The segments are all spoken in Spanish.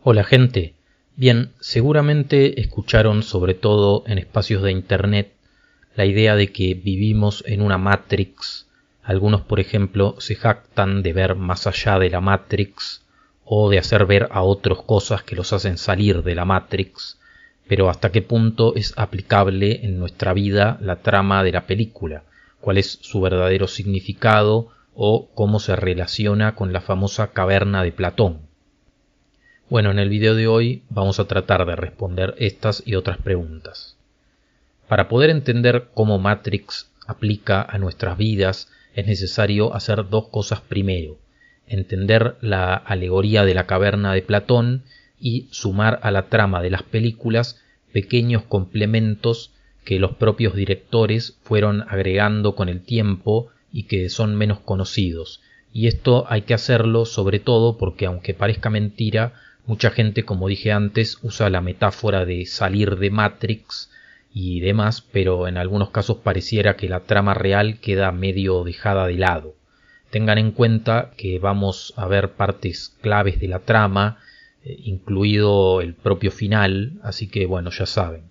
Hola gente, bien, seguramente escucharon sobre todo en espacios de internet la idea de que vivimos en una Matrix. Algunos, por ejemplo, se jactan de ver más allá de la Matrix o de hacer ver a otros cosas que los hacen salir de la Matrix, pero ¿hasta qué punto es aplicable en nuestra vida la trama de la película? ¿Cuál es su verdadero significado o cómo se relaciona con la famosa caverna de Platón? Bueno, en el video de hoy vamos a tratar de responder estas y otras preguntas. Para poder entender cómo Matrix aplica a nuestras vidas, es necesario hacer dos cosas primero: entender la alegoría de la caverna de Platón y sumar a la trama de las películas pequeños complementos que los propios directores fueron agregando con el tiempo y que son menos conocidos. Y esto hay que hacerlo sobre todo porque, aunque parezca mentira, mucha gente, como dije antes, usa la metáfora de salir de Matrix y demás, pero en algunos casos pareciera que la trama real queda medio dejada de lado. Tengan en cuenta que vamos a ver partes claves de la trama, incluido el propio final, así que bueno, ya saben.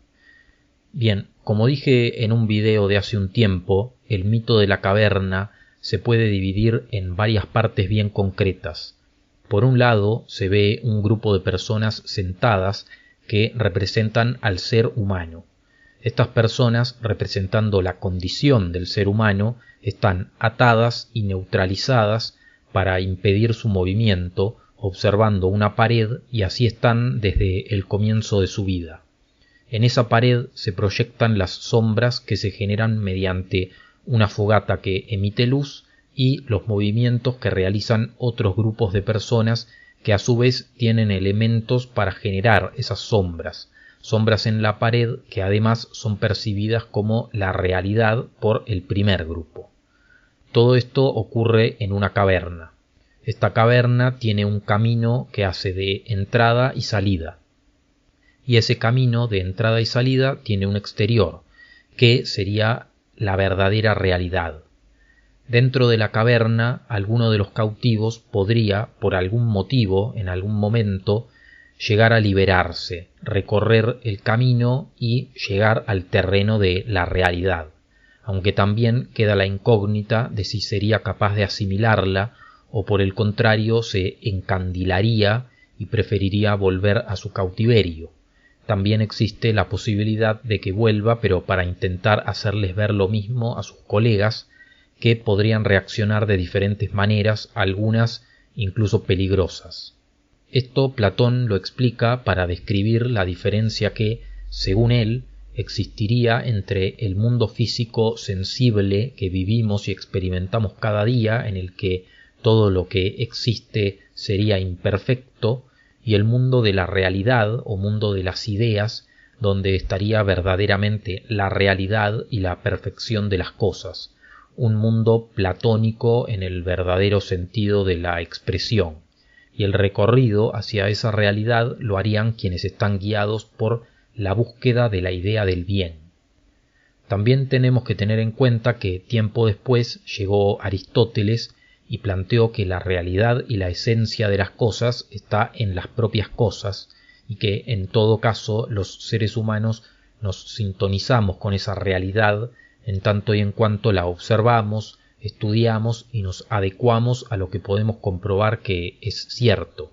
Bien, como dije en un video de hace un tiempo, el mito de la caverna se puede dividir en varias partes bien concretas. Por un lado se ve un grupo de personas sentadas que representan al ser humano. Estas personas, representando la condición del ser humano, están atadas y neutralizadas para impedir su movimiento, observando una pared, y así están desde el comienzo de su vida. En esa pared se proyectan las sombras que se generan mediante una fogata que emite luz y los movimientos que realizan otros grupos de personas que a su vez tienen elementos para generar esas sombras en la pared que además son percibidas como la realidad por el primer grupo. Todo esto ocurre en una caverna. Esta caverna tiene un camino que hace de entrada y salida, y ese camino de entrada y salida tiene un exterior, que sería la verdadera realidad. Dentro de la caverna, alguno de los cautivos podría, por algún motivo, en algún momento, llegar a liberarse, recorrer el camino y llegar al terreno de la realidad, aunque también queda la incógnita de si sería capaz de asimilarla o por el contrario se encandilaría y preferiría volver a su cautiverio. También existe la posibilidad de que vuelva, pero para intentar hacerles ver lo mismo a sus colegas, que podrían reaccionar de diferentes maneras, algunas incluso peligrosas. Esto Platón lo explica para describir la diferencia que, según él, existiría entre el mundo físico sensible que vivimos y experimentamos cada día, en el que todo lo que existe sería imperfecto, y el mundo de la realidad o mundo de las ideas, donde estaría verdaderamente la realidad y la perfección de las cosas, un mundo platónico en el verdadero sentido de la expresión, y el recorrido hacia esa realidad lo harían quienes están guiados por la búsqueda de la idea del bien. También tenemos que tener en cuenta que tiempo después llegó Aristóteles y planteó que la realidad y la esencia de las cosas está en las propias cosas, y que en todo caso los seres humanos nos sintonizamos con esa realidad en tanto y en cuanto la observamos, estudiamos y nos adecuamos a lo que podemos comprobar que es cierto.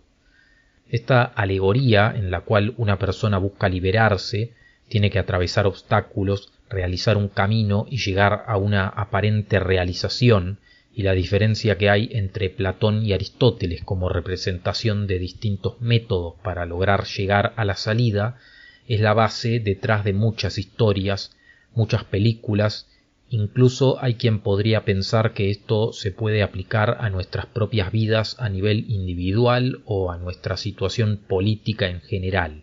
Esta alegoría en la cual una persona busca liberarse, tiene que atravesar obstáculos, realizar un camino y llegar a una aparente realización, y la diferencia que hay entre Platón y Aristóteles como representación de distintos métodos para lograr llegar a la salida, es la base detrás de muchas historias, muchas películas. Incluso hay quien podría pensar que esto se puede aplicar a nuestras propias vidas a nivel individual o a nuestra situación política en general.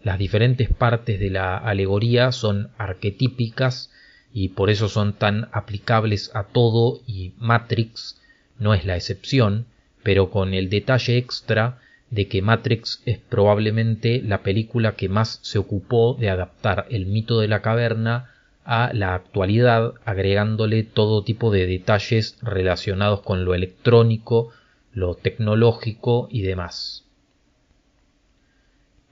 Las diferentes partes de la alegoría son arquetípicas y por eso son tan aplicables a todo, y Matrix no es la excepción, pero con el detalle extra de que Matrix es probablemente la película que más se ocupó de adaptar el mito de la caverna a la actualidad, agregándole todo tipo de detalles relacionados con lo electrónico, lo tecnológico y demás.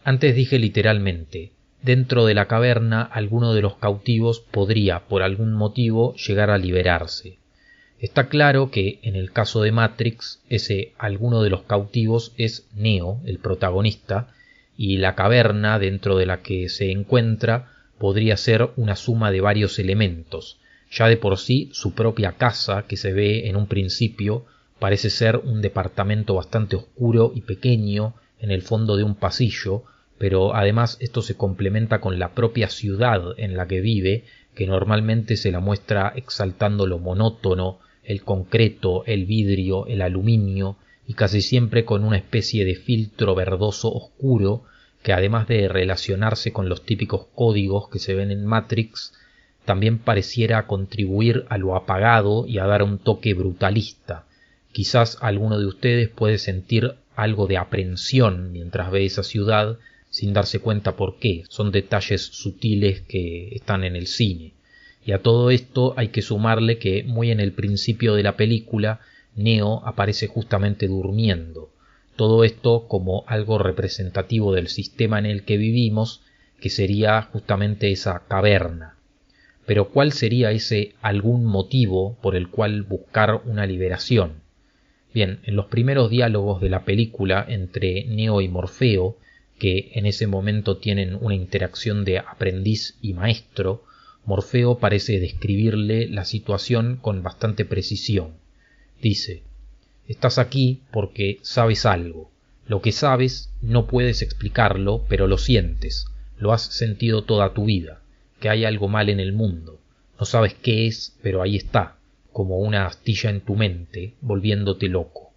Antes dije literalmente, dentro de la caverna alguno de los cautivos podría, por algún motivo, llegar a liberarse. Está claro que, en el caso de Matrix, ese alguno de los cautivos es Neo, el protagonista, y la caverna dentro de la que se encuentra podría ser una suma de varios elementos. Ya de por sí, su propia casa, que se ve en un principio, parece ser un departamento bastante oscuro y pequeño en el fondo de un pasillo, pero además esto se complementa con la propia ciudad en la que vive, que normalmente se la muestra exaltando lo monótono, el concreto, el vidrio, el aluminio, y casi siempre con una especie de filtro verdoso oscuro que, además de relacionarse con los típicos códigos que se ven en Matrix, también pareciera contribuir a lo apagado y a dar un toque brutalista. Quizás alguno de ustedes puede sentir algo de aprensión mientras ve esa ciudad, sin darse cuenta por qué. Son detalles sutiles que están en el cine. Y a todo esto hay que sumarle que muy en el principio de la película Neo aparece justamente durmiendo. Todo esto como algo representativo del sistema en el que vivimos, que sería justamente esa caverna. Pero ¿cuál sería ese algún motivo por el cual buscar una liberación? Bien, en los primeros diálogos de la película entre Neo y Morfeo, que en ese momento tienen una interacción de aprendiz y maestro, Morfeo parece describirle la situación con bastante precisión. Dice: «Estás aquí porque sabes algo. Lo que sabes no puedes explicarlo, pero lo sientes. Lo has sentido toda tu vida, que hay algo mal en el mundo. No sabes qué es, pero ahí está, como una astilla en tu mente, volviéndote loco».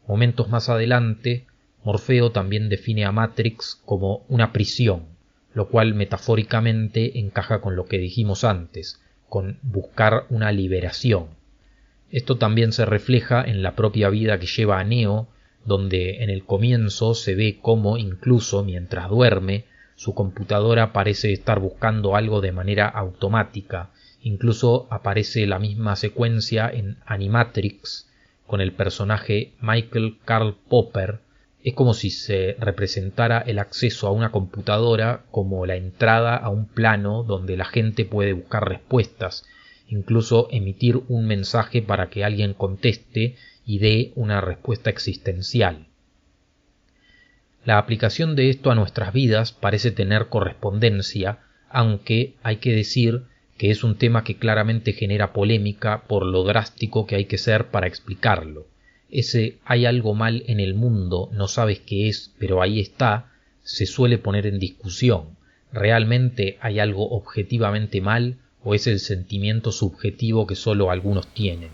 Momentos más adelante, Morfeo también define a Matrix como una prisión, lo cual metafóricamente encaja con lo que dijimos antes, con buscar una liberación. Esto también se refleja en la propia vida que lleva a Neo, donde en el comienzo se ve cómo, incluso mientras duerme, su computadora parece estar buscando algo de manera automática. Incluso aparece la misma secuencia en Animatrix con el personaje Michael Karl Popper. Es como si se representara el acceso a una computadora como la entrada a un plano donde la gente puede buscar respuestas, incluso emitir un mensaje para que alguien conteste y dé una respuesta existencial. La aplicación de esto a nuestras vidas parece tener correspondencia, aunque hay que decir que es un tema que claramente genera polémica por lo drástico que hay que ser para explicarlo. Ese «hay algo mal en el mundo, no sabes qué es, pero ahí está» se suele poner en discusión. ¿Realmente hay algo objetivamente mal o es el sentimiento subjetivo que solo algunos tienen?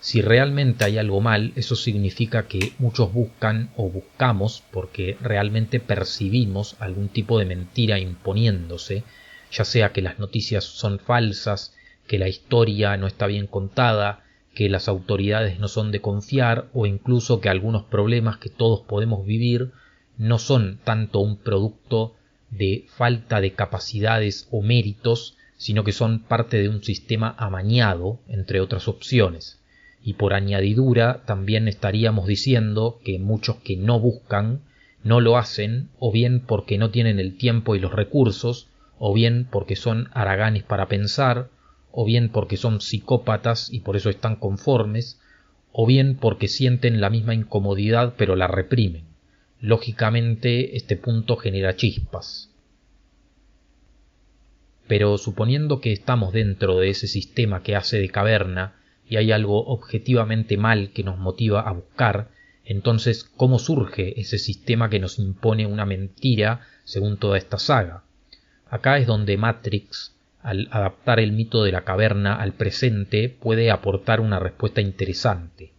Si realmente hay algo mal, eso significa que muchos buscan o buscamos porque realmente percibimos algún tipo de mentira imponiéndose, ya sea que las noticias son falsas, que la historia no está bien contada, que las autoridades no son de confiar o incluso que algunos problemas que todos podemos vivir no son tanto un producto de falta de capacidades o méritos, sino que son parte de un sistema amañado, entre otras opciones. Y por añadidura también estaríamos diciendo que muchos que no buscan no lo hacen, o bien porque no tienen el tiempo y los recursos, o bien porque son haraganes para pensar, o bien porque son psicópatas y por eso están conformes, o bien porque sienten la misma incomodidad pero la reprimen. Lógicamente, este punto genera chispas. Pero suponiendo que estamos dentro de ese sistema que hace de caverna y hay algo objetivamente mal que nos motiva a buscar, entonces, ¿cómo surge ese sistema que nos impone una mentira según toda esta saga? Acá es donde Matrix, al adaptar el mito de la caverna al presente, puede aportar una respuesta interesante.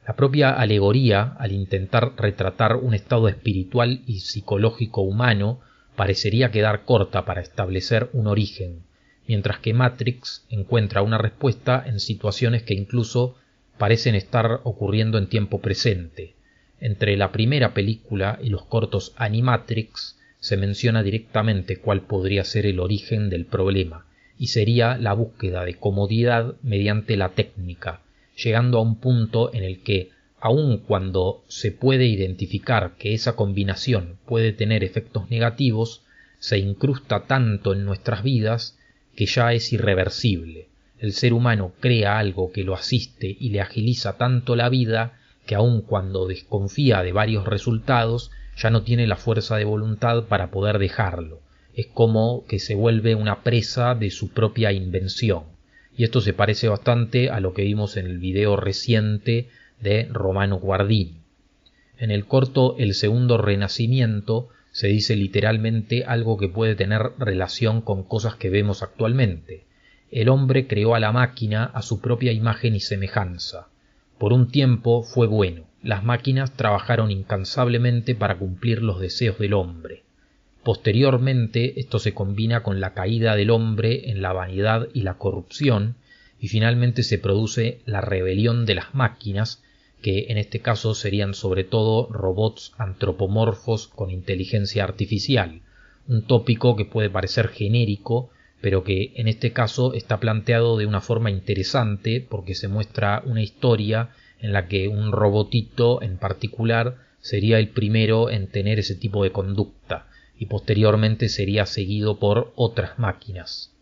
La propia alegoría, al intentar retratar un estado espiritual y psicológico humano, parecería quedar corta para establecer un origen, mientras que Matrix encuentra una respuesta en situaciones que incluso parecen estar ocurriendo en tiempo presente. Entre la primera película y los cortos Animatrix se menciona directamente cuál podría ser el origen del problema, y sería la búsqueda de comodidad mediante la técnica, llegando a un punto en el que, aun cuando se puede identificar que esa combinación puede tener efectos negativos, se incrusta tanto en nuestras vidas que ya es irreversible. El ser humano crea algo que lo asiste y le agiliza tanto la vida que aun cuando desconfía de varios resultados, ya no tiene la fuerza de voluntad para poder dejarlo. Es como que se vuelve una presa de su propia invención. Y esto se parece bastante a lo que vimos en el video reciente de Romano Guardini. En el corto El Segundo Renacimiento se dice literalmente algo que puede tener relación con cosas que vemos actualmente. El hombre creó a la máquina a su propia imagen y semejanza. Por un tiempo fue bueno. Las máquinas trabajaron incansablemente para cumplir los deseos del hombre. Posteriormente, esto se combina con la caída del hombre en la vanidad y la corrupción, y finalmente se produce la rebelión de las máquinas, que en este caso serían sobre todo robots antropomorfos con inteligencia artificial, un tópico que puede parecer genérico, pero que en este caso está planteado de una forma interesante porque se muestra una historia en la que un robotito en particular sería el primero en tener ese tipo de conducta y posteriormente sería seguido por otras máquinas.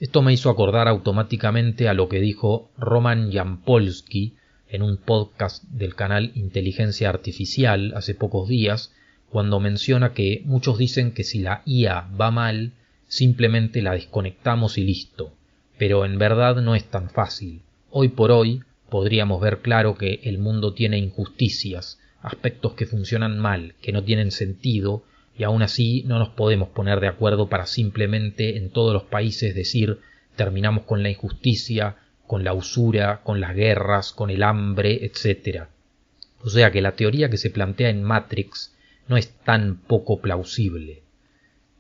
Esto me hizo acordar automáticamente a lo que dijo Roman Yampolsky en un podcast del canal Inteligencia Artificial hace pocos días, cuando menciona que muchos dicen que si la IA va mal, simplemente la desconectamos y listo, pero en verdad no es tan fácil. Hoy por hoy podríamos ver claro que el mundo tiene injusticias, aspectos que funcionan mal, que no tienen sentido, y aún así no nos podemos poner de acuerdo para simplemente en todos los países decir terminamos con la injusticia, con la usura, con las guerras, con el hambre, etc. O sea que la teoría que se plantea en Matrix no es tan poco plausible.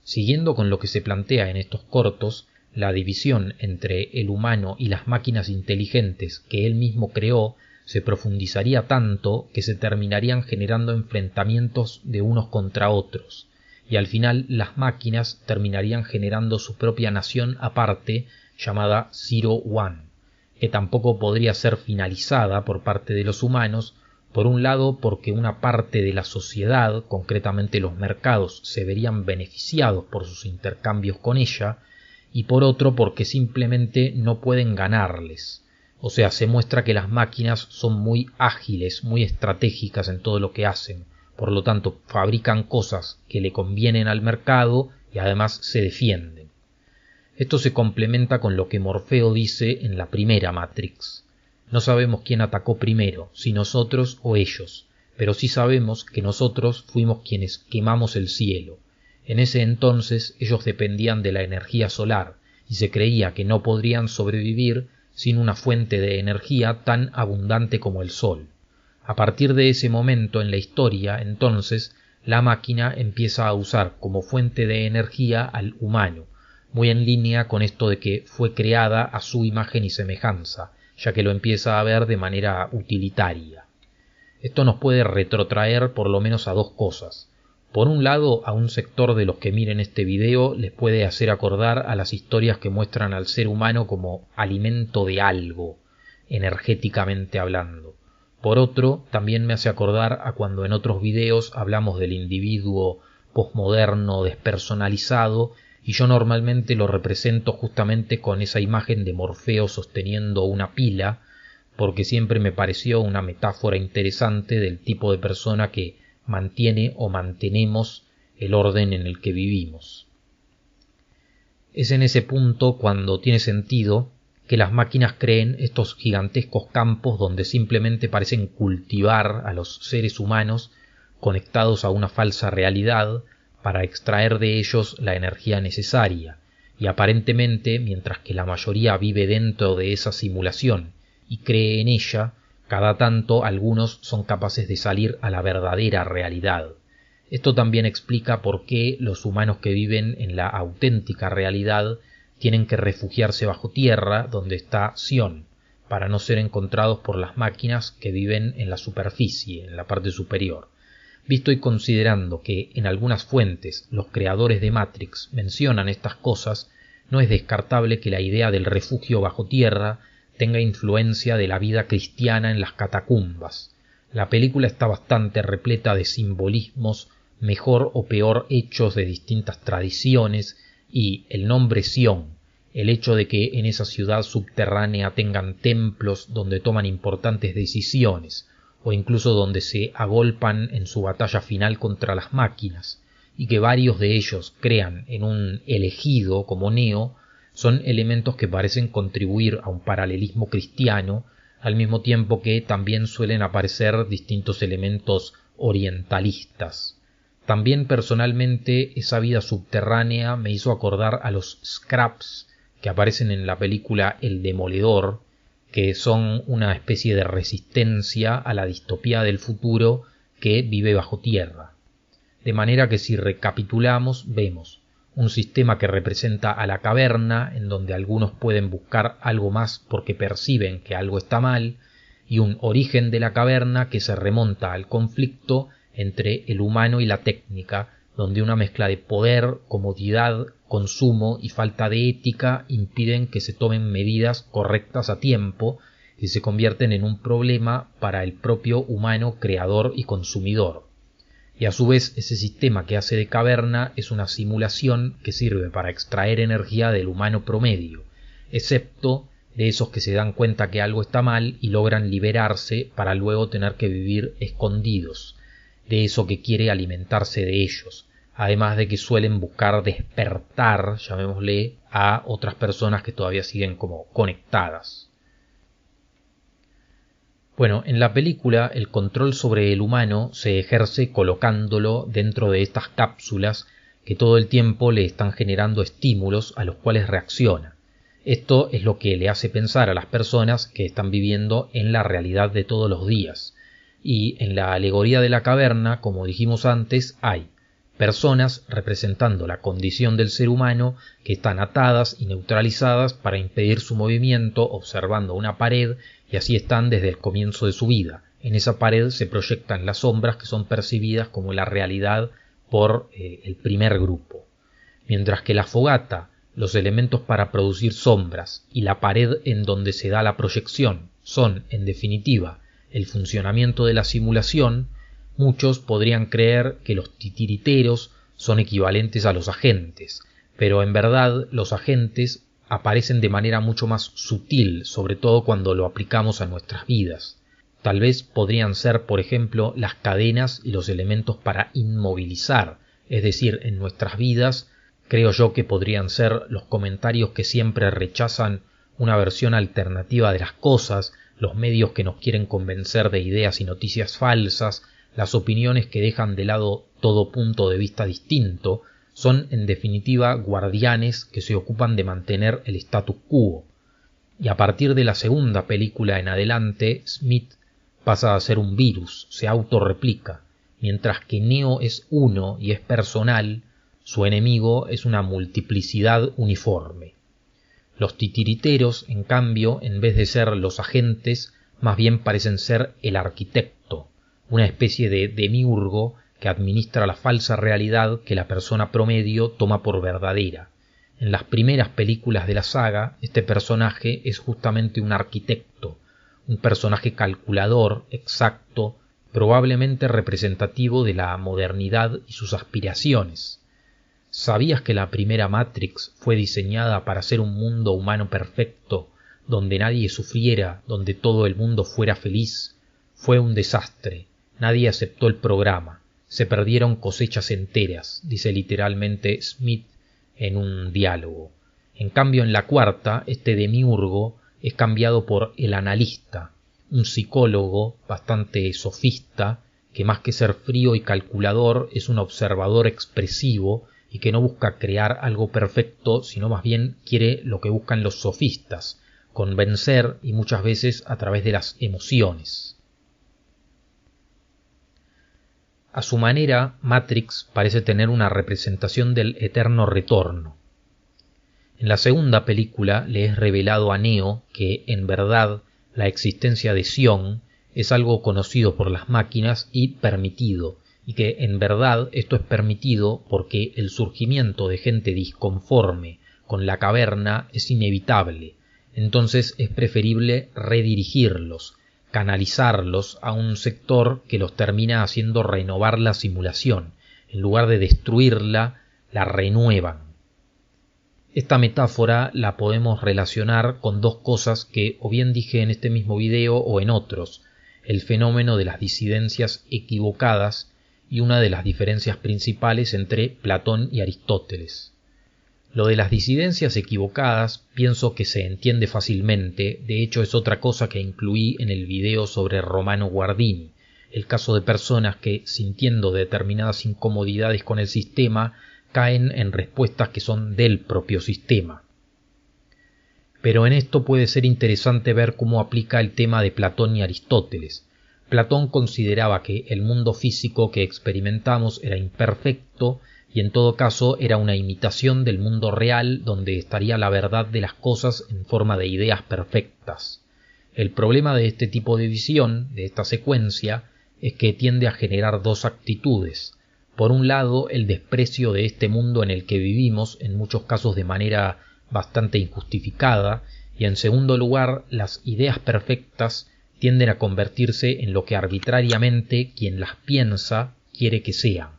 Siguiendo con lo que se plantea en estos cortos, la división entre el humano y las máquinas inteligentes que él mismo creó se profundizaría tanto que se terminarían generando enfrentamientos de unos contra otros, y al final las máquinas terminarían generando su propia nación aparte llamada Zero One, que tampoco podría ser finalizada por parte de los humanos, por un lado porque una parte de la sociedad, concretamente los mercados, se verían beneficiados por sus intercambios con ella, y por otro porque simplemente no pueden ganarles. O sea, se muestra que las máquinas son muy ágiles, muy estratégicas en todo lo que hacen, por lo tanto fabrican cosas que le convienen al mercado y además se defienden. Esto se complementa con lo que Morfeo dice en la primera Matrix. No sabemos quién atacó primero, si nosotros o ellos, pero sí sabemos que nosotros fuimos quienes quemamos el cielo. En ese entonces ellos dependían de la energía solar y se creía que no podrían sobrevivir sin una fuente de energía tan abundante como el sol. A partir de ese momento en la historia, entonces, la máquina empieza a usar como fuente de energía al humano, muy en línea con esto de que fue creada a su imagen y semejanza, ya que lo empieza a ver de manera utilitaria. Esto nos puede retrotraer por lo menos a dos cosas. Por un lado, a un sector de los que miren este video les puede hacer acordar a las historias que muestran al ser humano como alimento de algo, energéticamente hablando. Por otro, también me hace acordar a cuando en otros videos hablamos del individuo posmoderno despersonalizado, y yo normalmente lo represento justamente con esa imagen de Morfeo sosteniendo una pila, porque siempre me pareció una metáfora interesante del tipo de persona que mantiene o mantenemos el orden en el que vivimos. Es en ese punto cuando tiene sentido que las máquinas creen estos gigantescos campos donde simplemente parecen cultivar a los seres humanos conectados a una falsa realidad para extraer de ellos la energía necesaria, y aparentemente, mientras que la mayoría vive dentro de esa simulación y cree en ella, cada tanto algunos son capaces de salir a la verdadera realidad. Esto también explica por qué los humanos que viven en la auténtica realidad tienen que refugiarse bajo tierra, donde está Sion, para no ser encontrados por las máquinas que viven en la superficie, en la parte superior. Visto y considerando que en algunas fuentes los creadores de Matrix mencionan estas cosas, no es descartable que la idea del refugio bajo tierra tenga influencia de la vida cristiana en las catacumbas. La película está bastante repleta de simbolismos mejor o peor hechos de distintas tradiciones, y el nombre Sion, el hecho de que en esa ciudad subterránea tengan templos donde toman importantes decisiones, o incluso donde se agolpan en su batalla final contra las máquinas, y que varios de ellos crean en un elegido como Neo, son elementos que parecen contribuir a un paralelismo cristiano, al mismo tiempo que también suelen aparecer distintos elementos orientalistas. También personalmente esa vida subterránea me hizo acordar a los Scraps que aparecen en la película El Demoledor, que son una especie de resistencia a la distopía del futuro que vive bajo tierra. De manera que si recapitulamos vemos un sistema que representa a la caverna, en donde algunos pueden buscar algo más porque perciben que algo está mal, y un origen de la caverna que se remonta al conflicto entre el humano y la técnica, donde una mezcla de poder, comodidad, consumo y falta de ética impiden que se tomen medidas correctas a tiempo y se convierten en un problema para el propio humano creador y consumidor. Y a su vez ese sistema que hace de caverna es una simulación que sirve para extraer energía del humano promedio, excepto de esos que se dan cuenta que algo está mal y logran liberarse para luego tener que vivir escondidos, de eso que quiere alimentarse de ellos, además de que suelen buscar despertar, llamémosle, a otras personas que todavía siguen como conectadas. Bueno, en la película el control sobre el humano se ejerce colocándolo dentro de estas cápsulas que todo el tiempo le están generando estímulos a los cuales reacciona. Esto es lo que le hace pensar a las personas que están viviendo en la realidad de todos los días. Y en la alegoría de la caverna, como dijimos antes, hay personas representando la condición del ser humano que están atadas y neutralizadas para impedir su movimiento observando una pared, y así están desde el comienzo de su vida. En esa pared se proyectan las sombras que son percibidas como la realidad por el primer grupo. Mientras que la fogata, los elementos para producir sombras y la pared en donde se da la proyección son, en definitiva, el funcionamiento de la simulación, muchos podrían creer que los titiriteros son equivalentes a los agentes, pero en verdad los agentes aparecen de manera mucho más sutil, sobre todo cuando lo aplicamos a nuestras vidas. Tal vez podrían ser, por ejemplo, las cadenas y los elementos para inmovilizar, es decir, en nuestras vidas, creo yo que podrían ser los comentarios que siempre rechazan una versión alternativa de las cosas, los medios que nos quieren convencer de ideas y noticias falsas, las opiniones que dejan de lado todo punto de vista distinto, son en definitiva guardianes que se ocupan de mantener el status quo. Y a partir de la segunda película en adelante, Smith pasa a ser un virus, se autorreplica, mientras que Neo es uno y es personal, su enemigo es una multiplicidad uniforme. Los titiriteros, en cambio, en vez de ser los agentes, más bien parecen ser el arquitecto, una especie de demiurgo que administra la falsa realidad que la persona promedio toma por verdadera. En las primeras películas de la saga, este personaje es justamente un arquitecto, un personaje calculador, exacto, probablemente representativo de la modernidad y sus aspiraciones. ¿Sabías que la primera Matrix fue diseñada para ser un mundo humano perfecto, donde nadie sufriera, donde todo el mundo fuera feliz? Fue un desastre. Nadie aceptó el programa. Se perdieron cosechas enteras, dice literalmente Smith en un diálogo. En cambio, en la cuarta, este demiurgo es cambiado por el analista, un psicólogo bastante sofista, que más que ser frío y calculador es un observador expresivo y que no busca crear algo perfecto, sino más bien quiere lo que buscan los sofistas, convencer, y muchas veces a través de las emociones. A su manera, Matrix parece tener una representación del eterno retorno. En la segunda película le es revelado a Neo que, en verdad, la existencia de Sion es algo conocido por las máquinas y permitido, y que en verdad esto es permitido porque el surgimiento de gente disconforme con la caverna es inevitable. entonces es preferible redirigirlos, canalizarlos a un sector que los termina haciendo renovar la simulación. En lugar de destruirla, la renuevan. Esta metáfora la podemos relacionar con dos cosas que o bien dije en este mismo video o en otros: el fenómeno de las disidencias equivocadas y una de las diferencias principales entre Platón y Aristóteles. Lo de las disidencias equivocadas pienso que se entiende fácilmente, de hecho es otra cosa que incluí en el video sobre Romano Guardini, el caso de personas que, sintiendo determinadas incomodidades con el sistema, caen en respuestas que son del propio sistema. Pero en esto puede ser interesante ver cómo aplica el tema de Platón y Aristóteles. Platón consideraba que el mundo físico que experimentamos era imperfecto y en todo caso era una imitación del mundo real donde estaría la verdad de las cosas en forma de ideas perfectas. El problema de este tipo de visión, de esta secuencia, es que tiende a generar dos actitudes. Por un lado, el desprecio de este mundo en el que vivimos, en muchos casos de manera bastante injustificada, y en segundo lugar, las ideas perfectas tienden a convertirse en lo que arbitrariamente quien las piensa quiere que sean.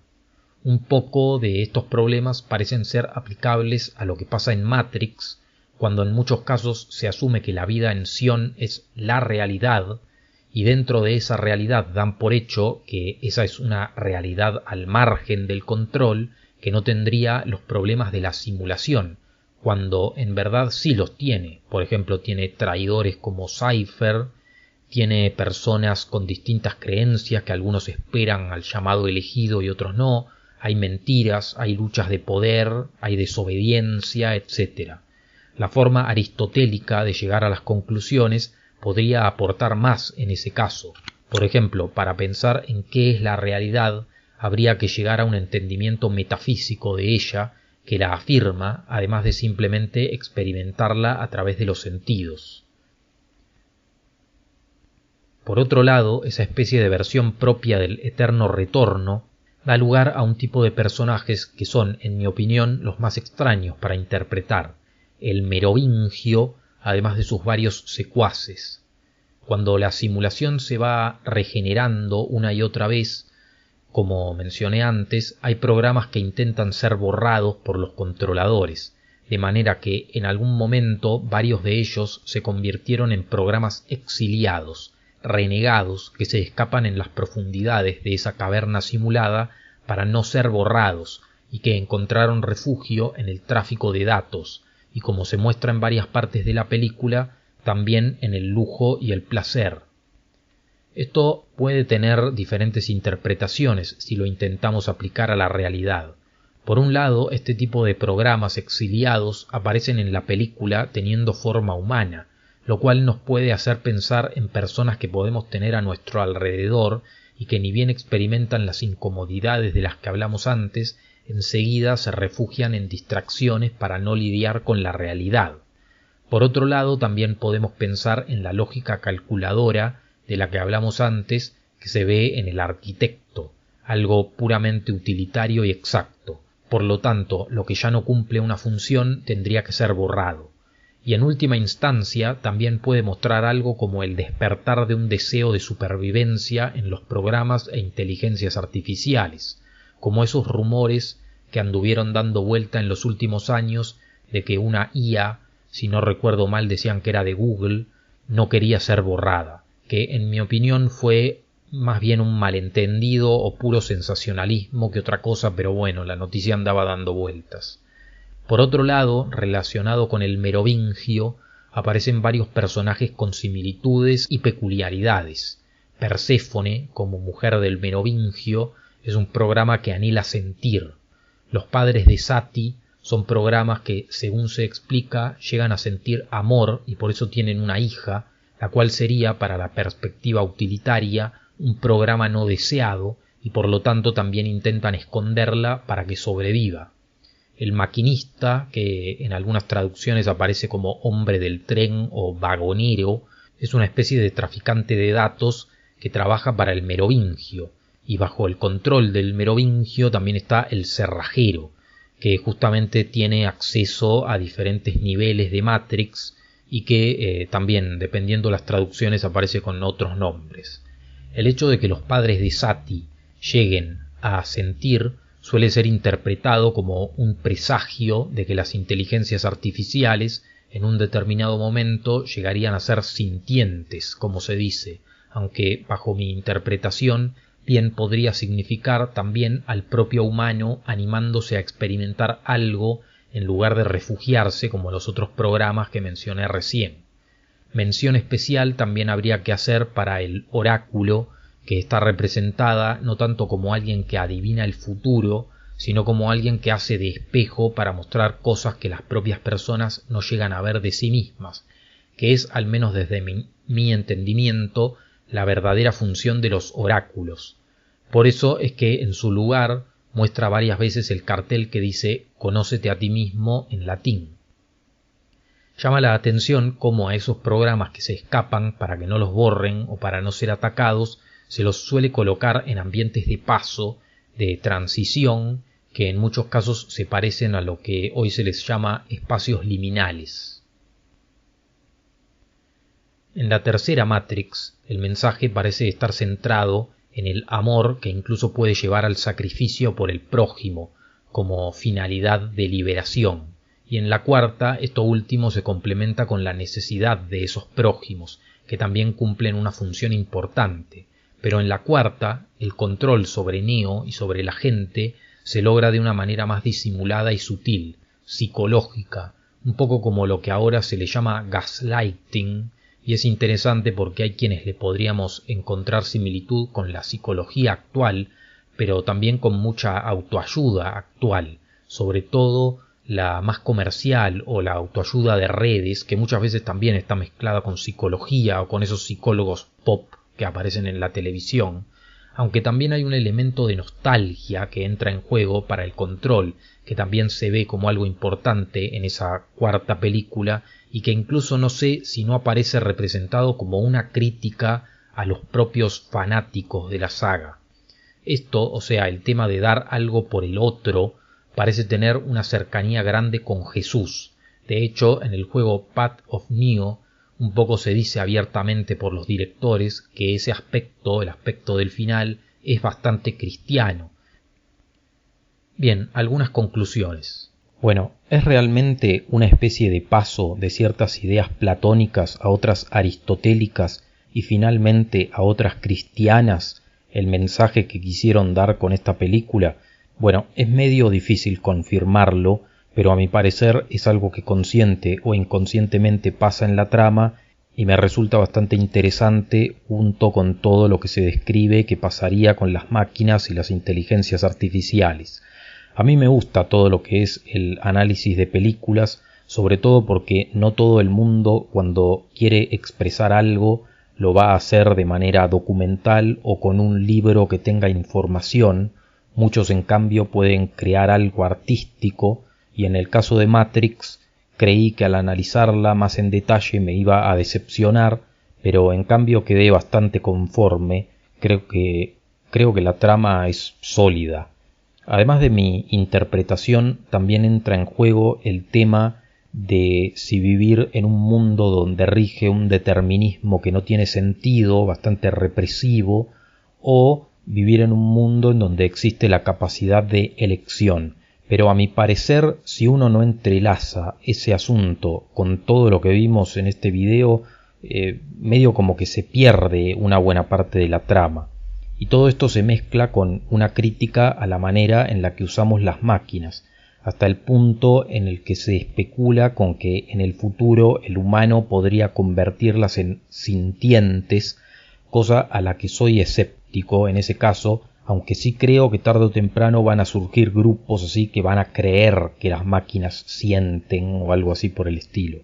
Un poco de estos problemas parecen ser aplicables a lo que pasa en Matrix, cuando en muchos casos se asume que la vida en Sion es la realidad, y dentro de esa realidad dan por hecho que esa es una realidad al margen del control, que no tendría los problemas de la simulación, cuando en verdad sí los tiene. Por ejemplo, tiene traidores como Cypher, tiene personas con distintas creencias que algunos esperan al llamado elegido y otros no, hay mentiras, hay luchas de poder, hay desobediencia, etc. La forma aristotélica de llegar a las conclusiones podría aportar más en ese caso. Por ejemplo, para pensar en qué es la realidad, habría que llegar a un entendimiento metafísico de ella que la afirma, además de simplemente experimentarla a través de los sentidos. Por otro lado, esa especie de versión propia del eterno retorno da lugar a un tipo de personajes que son, en mi opinión, los más extraños para interpretar: el merovingio, además de sus varios secuaces. Cuando la simulación se va regenerando una y otra vez, como mencioné antes, hay programas que intentan ser borrados por los controladores, de manera que en algún momento varios de ellos se convirtieron en programas exiliados, renegados, que se escapan en las profundidades de esa caverna simulada para no ser borrados y que encontraron refugio en el tráfico de datos, y como se muestra en varias partes de la película, también en el lujo y el placer. Esto puede tener diferentes interpretaciones si lo intentamos aplicar a la realidad. Por un lado, este tipo de programas exiliados aparecen en la película teniendo forma humana, lo cual nos puede hacer pensar en personas que podemos tener a nuestro alrededor y que ni bien experimentan las incomodidades de las que hablamos antes, enseguida se refugian en distracciones para no lidiar con la realidad. Por otro lado, también podemos pensar en la lógica calculadora de la que hablamos antes, que se ve en el arquitecto, algo puramente utilitario y exacto. Por lo tanto, lo que ya no cumple una función tendría que ser borrado. Y en última instancia también puede mostrar algo como el despertar de un deseo de supervivencia en los programas e inteligencias artificiales, como esos rumores que anduvieron dando vuelta en los últimos años de que una IA, si no recuerdo mal decían que era de Google, no quería ser borrada, que en mi opinión fue más bien un malentendido o puro sensacionalismo que otra cosa, pero bueno, la noticia andaba dando vueltas. Por otro lado, relacionado con el merovingio, aparecen varios personajes con similitudes y peculiaridades. Perséfone, como mujer del merovingio, es un programa que anhela sentir. Los padres de Sati son programas que, según se explica, llegan a sentir amor y por eso tienen una hija, la cual sería, para la perspectiva utilitaria, un programa no deseado y por lo tanto también intentan esconderla para que sobreviva. El maquinista, que en algunas traducciones aparece como hombre del tren o vagonero, es una especie de traficante de datos que trabaja para el merovingio, y bajo el control del merovingio también está el cerrajero, que justamente tiene acceso a diferentes niveles de Matrix y que también, dependiendo las traducciones, aparece con otros nombres. El hecho de que los padres de Sati lleguen a sentir suele ser interpretado como un presagio de que las inteligencias artificiales en un determinado momento llegarían a ser sintientes, como se dice, aunque bajo mi interpretación bien podría significar también al propio humano animándose a experimentar algo en lugar de refugiarse como los otros programas que mencioné recién. Mención especial también habría que hacer para el oráculo, que está representada no tanto como alguien que adivina el futuro, sino como alguien que hace de espejo para mostrar cosas que las propias personas no llegan a ver de sí mismas, que es, al menos desde mi entendimiento, la verdadera función de los oráculos. Por eso es que en su lugar muestra varias veces el cartel que dice «Conócete a ti mismo» en latín. Llama la atención cómo a esos programas que se escapan para que no los borren o para no ser atacados se los suele colocar en ambientes de paso, de transición, que en muchos casos se parecen a lo que hoy se les llama espacios liminales. En la tercera Matrix, el mensaje parece estar centrado en el amor que incluso puede llevar al sacrificio por el prójimo, como finalidad de liberación, y en la cuarta esto último se complementa con la necesidad de esos prójimos, que también cumplen una función importante, pero en la cuarta el control sobre Neo y sobre la gente se logra de una manera más disimulada y sutil, psicológica, un poco como lo que ahora se le llama gaslighting, y es interesante porque hay quienes le podríamos encontrar similitud con la psicología actual, pero también con mucha autoayuda actual, sobre todo la más comercial o la autoayuda de redes, que muchas veces también está mezclada con psicología o con esos psicólogos pop que aparecen en la televisión, aunque también hay un elemento de nostalgia que entra en juego para el control, que también se ve como algo importante en esa cuarta película y que incluso no sé si no aparece representado como una crítica a los propios fanáticos de la saga. Esto, o sea, el tema de dar algo por el otro, parece tener una cercanía grande con Jesús. De hecho, en el juego Path of Neo, un poco se dice abiertamente por los directores que ese aspecto, el aspecto del final, es bastante cristiano. Bien, algunas conclusiones. Bueno, ¿es realmente una especie de paso de ciertas ideas platónicas a otras aristotélicas y finalmente a otras cristianas el mensaje que quisieron dar con esta película? Bueno, es medio difícil confirmarlo, pero a mi parecer es algo que consciente o inconscientemente pasa en la trama y me resulta bastante interesante junto con todo lo que se describe que pasaría con las máquinas y las inteligencias artificiales. A mí me gusta todo lo que es el análisis de películas, sobre todo porque no todo el mundo cuando quiere expresar algo lo va a hacer de manera documental o con un libro que tenga información. Muchos en cambio pueden crear algo artístico y en el caso de Matrix creí que al analizarla más en detalle me iba a decepcionar, pero en cambio quedé bastante conforme. Creo que la trama es sólida. Además de mi interpretación, también entra en juego el tema de si vivir en un mundo donde rige un determinismo que no tiene sentido, bastante represivo, o vivir en un mundo en donde existe la capacidad de elección. Pero a mi parecer, si uno no entrelaza ese asunto con todo lo que vimos en este video, medio como que se pierde una buena parte de la trama. Y todo esto se mezcla con una crítica a la manera en la que usamos las máquinas, hasta el punto en el que se especula con que en el futuro el humano podría convertirlas en sintientes, cosa a la que soy escéptico en ese caso, aunque sí creo que tarde o temprano van a surgir grupos así que van a creer que las máquinas sienten o algo así por el estilo.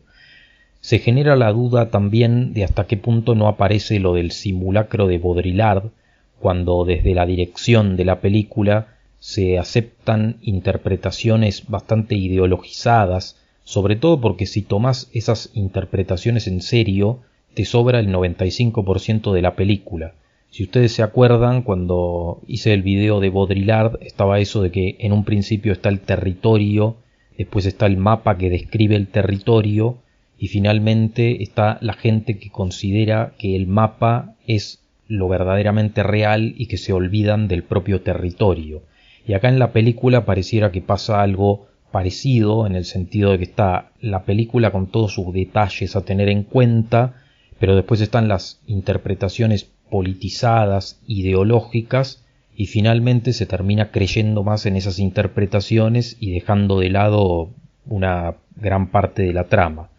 Se genera la duda también de hasta qué punto no aparece lo del simulacro de Baudrillard, cuando desde la dirección de la película se aceptan interpretaciones bastante ideologizadas, sobre todo porque si tomás esas interpretaciones en serio, te sobra el 95% de la película. Si ustedes se acuerdan, cuando hice el video de Baudrillard estaba eso de que en un principio está el territorio, después está el mapa que describe el territorio y finalmente está la gente que considera que el mapa es lo verdaderamente real y que se olvidan del propio territorio. Y acá en la película pareciera que pasa algo parecido, en el sentido de que está la película con todos sus detalles a tener en cuenta, pero después están las interpretaciones politizadas, ideológicas, y finalmente se termina creyendo más en esas interpretaciones y dejando de lado una gran parte de la trama.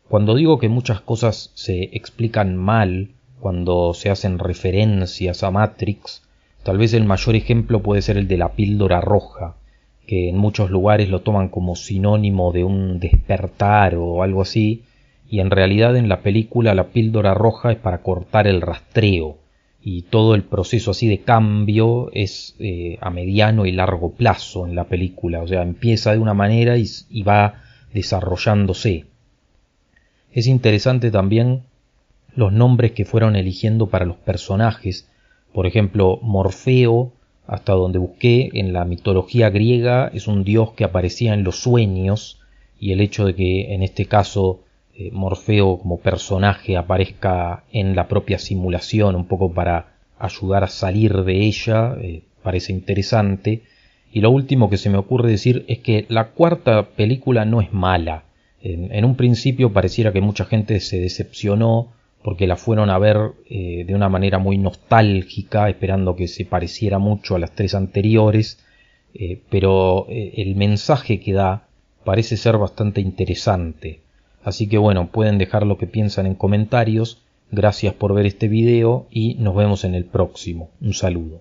Cuando digo que muchas cosas se explican mal, cuando se hacen referencias a Matrix, tal vez el mayor ejemplo puede ser el de la píldora roja, que en muchos lugares lo toman como sinónimo de un despertar o algo así, y en realidad en la película la píldora roja es para cortar el rastreo, y todo el proceso así de cambio es a mediano y largo plazo en la película, o sea, empieza de una manera y va desarrollándose. Es interesante también los nombres que fueron eligiendo para los personajes. Por ejemplo, Morfeo, hasta donde busqué, en la mitología griega es un dios que aparecía en los sueños, y el hecho de que en este caso Morfeo como personaje aparezca en la propia simulación un poco para ayudar a salir de ella parece interesante. Y lo último que se me ocurre decir es que la cuarta película no es mala. En un principio pareciera que mucha gente se decepcionó porque la fueron a ver de una manera muy nostálgica, esperando que se pareciera mucho a las tres anteriores, pero el mensaje que da parece ser bastante interesante. Así que bueno, pueden dejar lo que piensan en comentarios. Gracias por ver este video y nos vemos en el próximo. Un saludo.